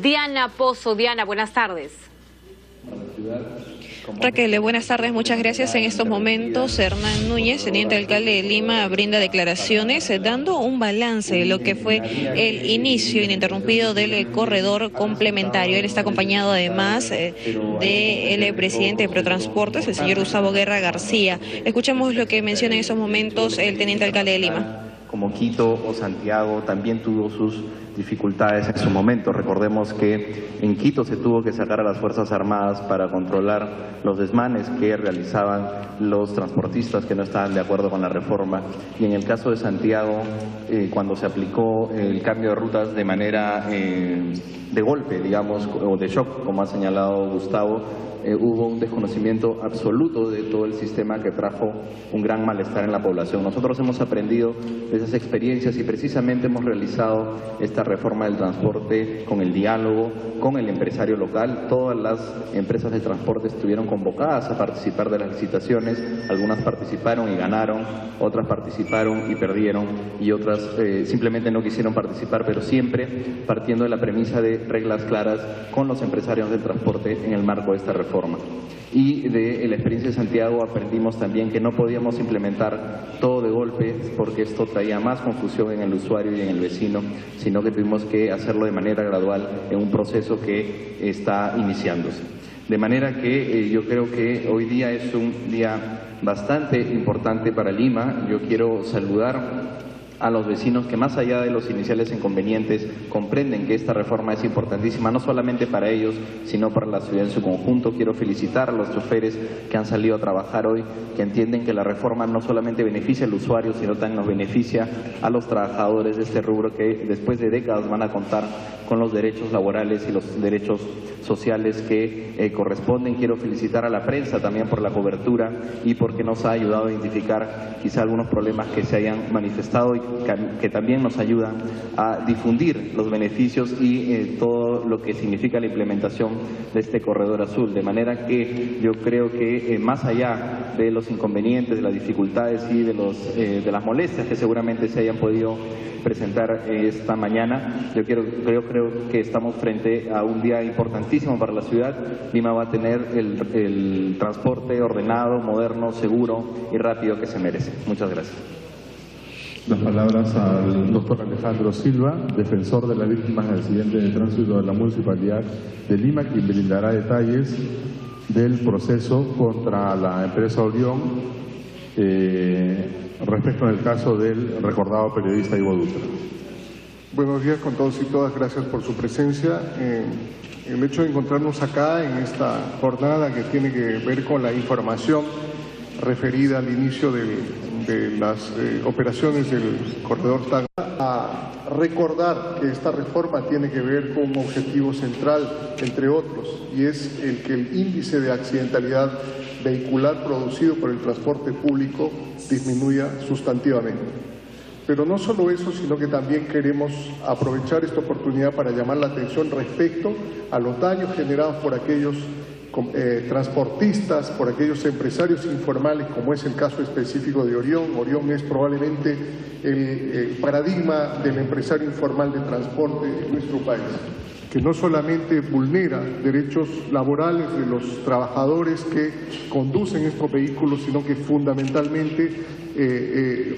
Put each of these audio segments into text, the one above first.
Diana Pozo. Diana, buenas tardes. Raquel, buenas tardes, muchas gracias. En estos momentos, Hernán Núñez, teniente alcalde de Lima, brinda declaraciones dando un balance de lo que fue el inicio ininterrumpido del corredor complementario. Él está acompañado además del presidente de Protransportes, el señor Gustavo Guerra García. Escuchemos lo que menciona en estos momentos el teniente alcalde de Lima. Como Quito o Santiago también tuvo sus dificultades en su momento. Recordemos que en Quito se tuvo que sacar a las Fuerzas Armadas para controlar los desmanes que realizaban los transportistas que no estaban de acuerdo con la reforma. Y en el caso de Santiago, cuando se aplicó el cambio de rutas de manera de golpe, digamos, o de shock, como ha señalado Gustavo, hubo un desconocimiento absoluto de todo el sistema que trajo un gran malestar en la población. Nosotros hemos aprendido de esas experiencias y precisamente hemos realizado esta reforma del transporte con el diálogo, con el empresario local. Todas las empresas de transporte estuvieron convocadas a participar de las licitaciones, algunas participaron y ganaron, otras participaron y perdieron y otras simplemente no quisieron participar, pero siempre partiendo de la premisa de reglas claras con los empresarios del transporte en el marco de esta reforma. Y de la experiencia de Santiago aprendimos también que no podíamos implementar todo de golpe porque esto traía más confusión en el usuario y en el vecino, sino que tuvimos que hacerlo de manera gradual en un proceso que está iniciándose. De manera que yo creo que hoy día es un día bastante importante para Lima. Yo quiero saludar a los vecinos que más allá de los iniciales inconvenientes comprenden que esta reforma es importantísima, no solamente para ellos, sino para la ciudad en su conjunto. Quiero felicitar a los choferes que han salido a trabajar hoy, que entienden que la reforma no solamente beneficia al usuario, sino también nos beneficia a los trabajadores de este rubro que después de décadas van a contar con los derechos laborales y los derechos sociales que corresponden. Quiero felicitar a la prensa también por la cobertura y porque nos ha ayudado a identificar quizá algunos problemas que se hayan manifestado y que también nos ayudan a difundir los beneficios y todo lo que significa la implementación de este corredor azul. De manera que yo creo que más allá de los inconvenientes, de las dificultades y de las molestias que seguramente se hayan podido presentar esta mañana, yo creo que estamos frente a un día importantísimo para la ciudad. Lima va a tener el transporte ordenado, moderno, seguro y rápido que se merece. Muchas gracias. Las palabras al doctor Alejandro Silva, defensor de las víctimas de accidentes de tránsito de la Municipalidad de Lima, quien brindará detalles del proceso contra la empresa Orión respecto al caso del recordado periodista Ivo Dutra. Buenos días con todos y todas, gracias por su presencia. El hecho de encontrarnos acá en esta jornada que tiene que ver con la información referida al inicio de las operaciones del corredor TAG, a recordar que esta reforma tiene que ver con un objetivo central, entre otros, y es el que el índice de accidentalidad vehicular producido por el transporte público disminuya sustantivamente. Pero no solo eso, sino que también queremos aprovechar esta oportunidad para llamar la atención respecto a los daños generados por aquellos transportistas, por aquellos empresarios informales, como es el caso específico de Orión. Orión es probablemente el paradigma del empresario informal de transporte en nuestro país, que no solamente vulnera derechos laborales de los trabajadores que conducen estos vehículos, sino que fundamentalmente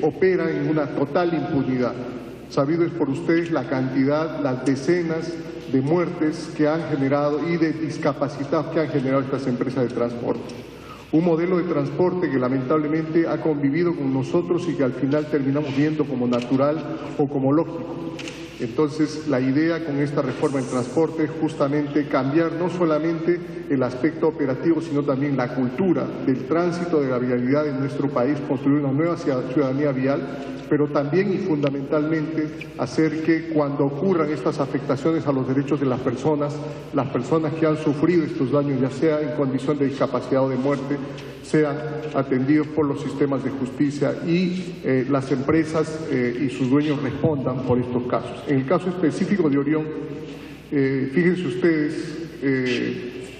opera en una total impunidad. Sabido es por ustedes la cantidad, las decenas de muertes que han generado y de discapacitados que han generado estas empresas de transporte. Un modelo de transporte que lamentablemente ha convivido con nosotros y que al final terminamos viendo como natural o como lógico. Entonces, la idea con esta reforma del transporte es justamente cambiar no solamente el aspecto operativo, sino también la cultura del tránsito, de la vialidad en nuestro país, construir una nueva ciudadanía vial, pero también y fundamentalmente hacer que cuando ocurran estas afectaciones a los derechos de las personas que han sufrido estos daños, ya sea en condición de discapacidad o de muerte, sean atendidos por los sistemas de justicia y las empresas y sus dueños respondan por estos casos. En el caso específico de Orión, fíjense ustedes,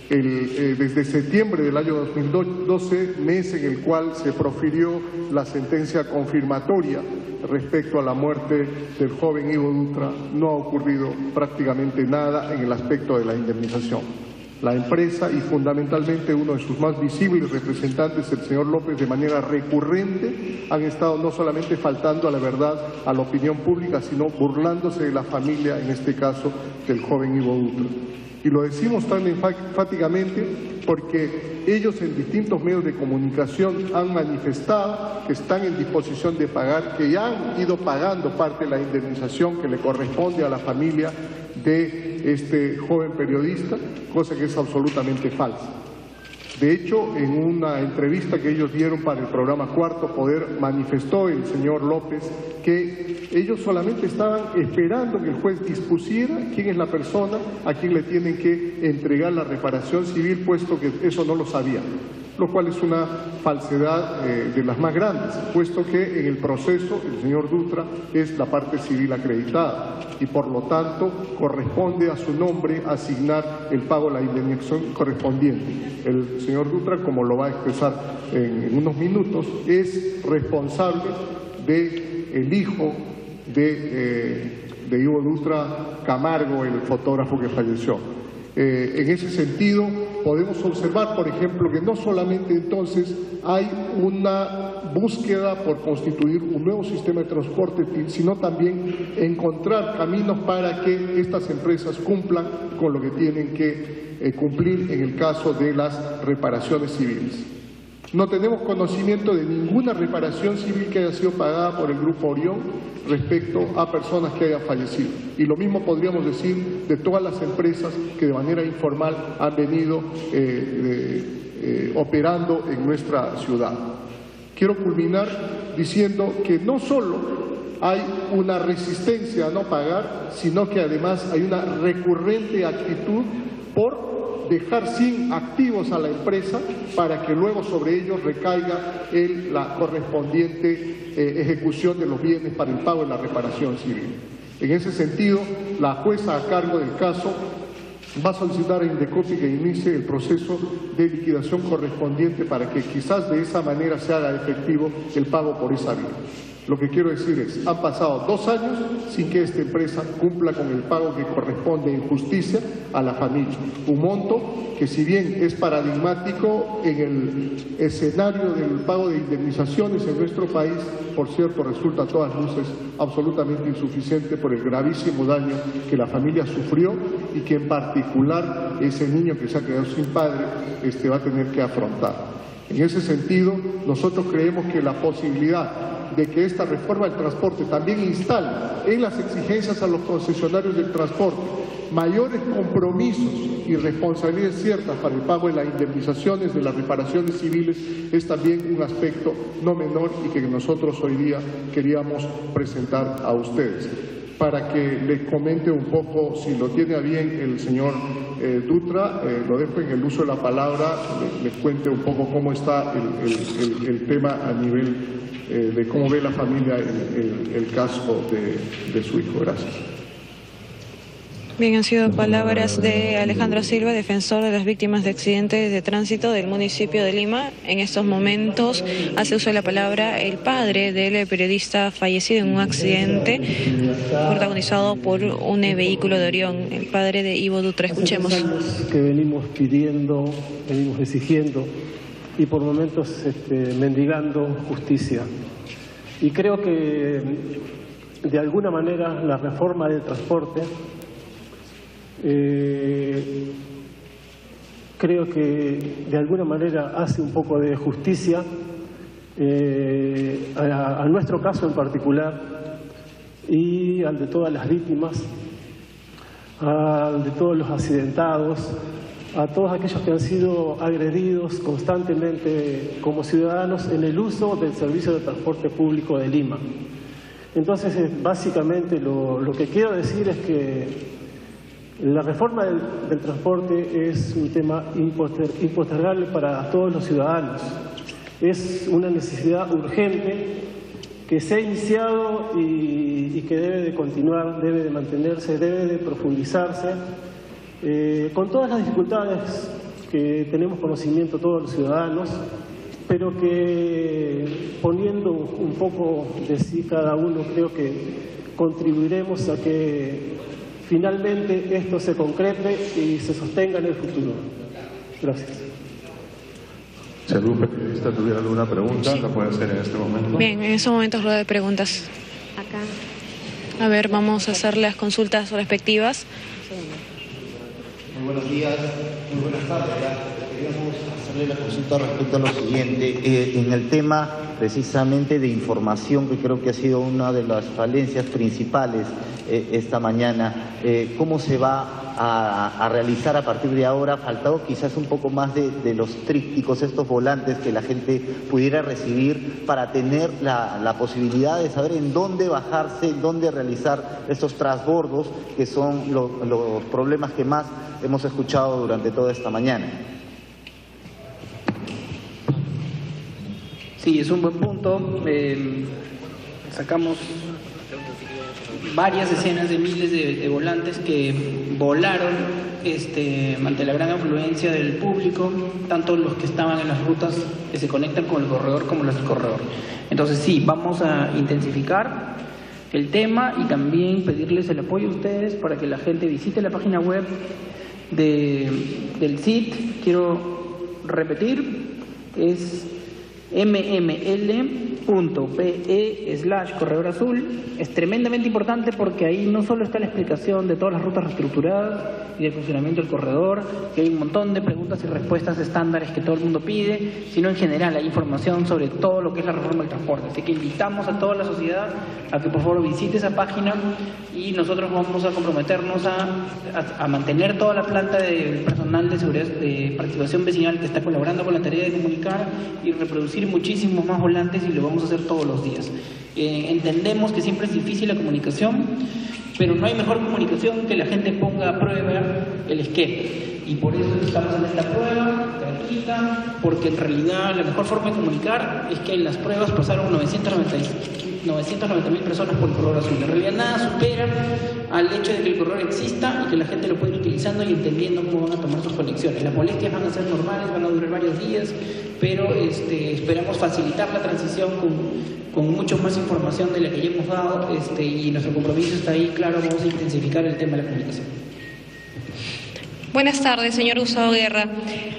desde septiembre del año 2012, mes en el cual se profirió la sentencia confirmatoria respecto a la muerte del joven Ivo Dutra, no ha ocurrido prácticamente nada en el aspecto de la indemnización. La empresa y fundamentalmente uno de sus más visibles representantes, el señor López, de manera recurrente han estado no solamente faltando a la verdad, a la opinión pública, sino burlándose de la familia, en este caso del joven Ivo Dutra. Y lo decimos tan enfáticamente porque ellos en distintos medios de comunicación han manifestado que están en disposición de pagar, que ya han ido pagando parte de la indemnización que le corresponde a la familia de este joven periodista, cosa que es absolutamente falsa. De hecho, en una entrevista que ellos dieron para el programa Cuarto Poder, manifestó el señor López que ellos solamente estaban esperando que el juez dispusiera quién es la persona a quien le tienen que entregar la reparación civil, puesto que eso no lo sabían, lo cual es una falsedad de las más grandes, puesto que en el proceso el señor Dutra es la parte civil acreditada y por lo tanto corresponde a su nombre asignar el pago de la indemnización correspondiente. El señor Dutra, como lo va a expresar en unos minutos, es responsable del hijo de Ivo Dutra Camargo, el fotógrafo que falleció. En ese sentido, podemos observar, por ejemplo, que no solamente entonces hay una búsqueda por constituir un nuevo sistema de transporte, sino también encontrar caminos para que estas empresas cumplan con lo que tienen que cumplir en el caso de las reparaciones civiles. No tenemos conocimiento de ninguna reparación civil que haya sido pagada por el Grupo Orión respecto a personas que hayan fallecido. Y lo mismo podríamos decir de todas las empresas que de manera informal han venido operando en nuestra ciudad. Quiero culminar diciendo que no solo hay una resistencia a no pagar, sino que además hay una recurrente actitud por dejar sin activos a la empresa para que luego sobre ellos recaiga la correspondiente ejecución de los bienes para el pago de la reparación civil. En ese sentido, la jueza a cargo del caso va a solicitar a Indecopi que inicie el proceso de liquidación correspondiente para que quizás de esa manera se haga efectivo el pago por esa vía. Lo que quiero decir es, han pasado 2 años sin que esta empresa cumpla con el pago que corresponde en justicia a la familia. Un monto que, si bien es paradigmático en el escenario del pago de indemnizaciones en nuestro país, por cierto, resulta a todas luces absolutamente insuficiente por el gravísimo daño que la familia sufrió y que en particular ese niño que se ha quedado sin padre va a tener que afrontar. En ese sentido, nosotros creemos que la posibilidad de que esta reforma del transporte también instale en las exigencias a los concesionarios del transporte mayores compromisos y responsabilidades ciertas para el pago de las indemnizaciones, de las reparaciones civiles, es también un aspecto no menor y que nosotros hoy día queríamos presentar a ustedes. Para que les comente un poco, si lo tiene a bien el señor Dutra, lo dejo en el uso de la palabra, les cuente un poco cómo está el tema a nivel de cómo ve la familia el caso de su hijo. Gracias. Bien, han sido palabras de Alejandro Silva, defensor de las víctimas de accidentes de tránsito del municipio de Lima. En estos momentos hace uso de la palabra el padre del periodista fallecido en un accidente protagonizado por un vehículo de Orión, el padre de Ivo Dutra. Escuchemos. Que venimos pidiendo, venimos exigiendo y por momentos mendigando justicia. Y creo que de alguna manera la reforma del transporte creo que de alguna manera hace un poco de justicia a nuestro caso en particular y al de todas las víctimas, al de todos los accidentados, a todos aquellos que han sido agredidos constantemente como ciudadanos en el uso del servicio de transporte público de Lima. Entonces, básicamente lo que quiero decir es que la reforma del transporte es un tema impostergable para todos los ciudadanos. Es una necesidad urgente que se ha iniciado y que debe de continuar, debe de mantenerse, debe de profundizarse, con todas las dificultades que tenemos conocimiento todos los ciudadanos, pero que poniendo un poco de sí cada uno, creo que contribuiremos a que finalmente esto se concrete y se sostenga en el futuro. Gracias. Si algún periodista tuviera alguna pregunta, la puede hacer en este momento. Bien, en estos momentos rueda de preguntas. Acá. A ver, vamos a hacer las consultas respectivas. Muy buenos días, muy buenas tardes. Queríamos hacerle la consulta respecto a lo siguiente. En el tema precisamente de información, que creo que ha sido una de las falencias principales esta mañana, ¿cómo se va a realizar a partir de ahora? Faltado quizás un poco más de los trípticos, estos volantes que la gente pudiera recibir para tener la posibilidad de saber en dónde bajarse, en dónde realizar estos transbordos, que son los problemas que más hemos escuchado durante toda esta mañana. Sí, es un buen punto. Sacamos varias escenas de miles de volantes que volaron ante la gran afluencia del público, tanto los que estaban en las rutas que se conectan con el corredor como las del corredor. Entonces sí, vamos a intensificar el tema y también pedirles el apoyo a ustedes para que la gente visite la página web del CIT. Quiero repetir, es mml.pe/corredor azul. Es tremendamente importante porque ahí no solo está la explicación de todas las rutas reestructuradas y del funcionamiento del corredor, que hay un montón de preguntas y respuestas estándares que todo el mundo pide, sino en general hay información sobre todo lo que es la reforma del transporte. Así que invitamos a toda la sociedad a que por favor visite esa página y nosotros vamos a comprometernos a mantener toda la planta de personal de seguridad de participación vecinal que está colaborando con la tarea de comunicar y reproducir muchísimos más volantes, y lo vamos a hacer todos los días. Entendemos que siempre es difícil la comunicación, pero no hay mejor comunicación que la gente ponga a prueba el esquema. Y por eso estamos en esta prueba gratuita, porque en realidad la mejor forma de comunicar es que en las pruebas pasaron 990.000 personas por el corredor azul. En realidad nada supera al hecho de que el corredor exista y que la gente lo pueda ir utilizando y entendiendo cómo van a tomar sus conexiones. Las molestias van a ser normales, van a durar varios días, pero esperamos facilitar la transición con mucho más información de la que ya hemos dado, y nuestro compromiso está ahí, claro, vamos a intensificar el tema de la comunicación. Buenas tardes, señor Gustavo Guerra.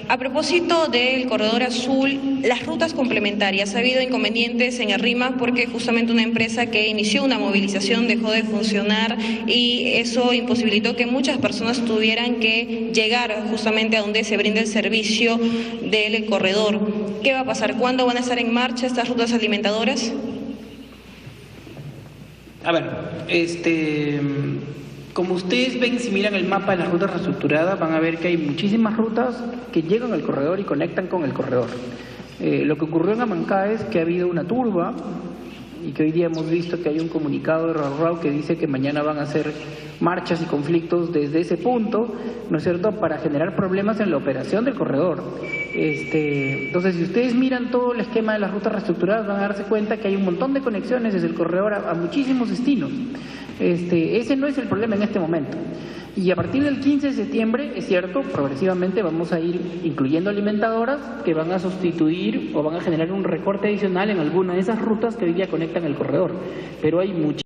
A propósito del corredor azul, las rutas complementarias, ha habido inconvenientes en el RIMAC porque justamente una empresa que inició una movilización dejó de funcionar y eso imposibilitó que muchas personas tuvieran que llegar justamente a donde se brinda el servicio del corredor. ¿Qué va a pasar? ¿Cuándo van a estar en marcha estas rutas alimentadoras? A ver, como ustedes ven, si miran el mapa de las rutas reestructuradas, van a ver que hay muchísimas rutas que llegan al corredor y conectan con el corredor. Lo que ocurrió en Amancá es que ha habido una turba y que hoy día hemos visto que hay un comunicado de RAURAU que dice que mañana van a hacer marchas y conflictos desde ese punto, ¿no es cierto?, para generar problemas en la operación del corredor. Entonces, si ustedes miran todo el esquema de las rutas reestructuradas, van a darse cuenta que hay un montón de conexiones desde el corredor a muchísimos destinos. Ese no es el problema en este momento. Y a partir del 15 de septiembre, es cierto, progresivamente vamos a ir incluyendo alimentadoras que van a sustituir o van a generar un recorte adicional en alguna de esas rutas que hoy día conectan el corredor. Pero hay muchísimas